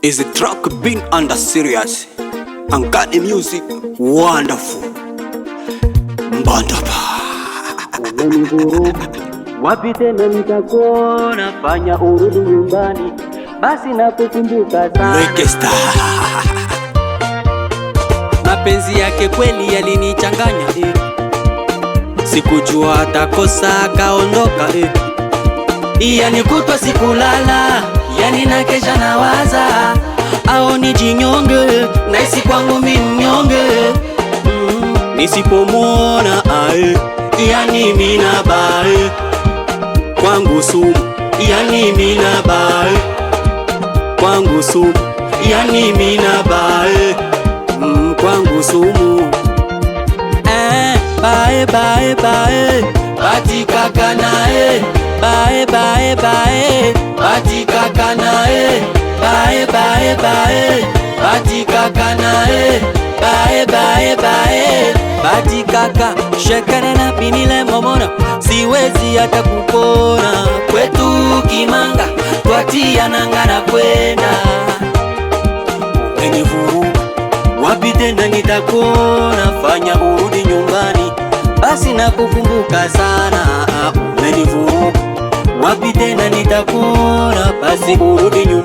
Is the track being under serious and got the music wonderful. Mbandapa wapi tena nitakuona, fanya urudi nyumbani, basi nakukumbuka sana. Lekesta Mapenzi yake kweli yalinichanganya sikujua atakosa akaondoka yani kutwa sikulala, yani nakesha nawaza au nijinyonge, naisi kwangu mimi mnyonge nisipomwona yani mina bae kwangu sumu, yani mina bae kwangu sumu, yani mina bae kwangu sumu. Bae bae bae batika kanae, bae bae bae batika kanae, bae bae bae batika kanae, bae bae bae batika ka shekana na pinile momona, siwezi hata kupona kwetu Kimanga, twatia nanga na kwenda wapi tena nitakuona, fanya urudi nyumbani, basi nakukumbuka sana. Umenivuruga, wapi tena nitakuona, basi urudi nyumbani.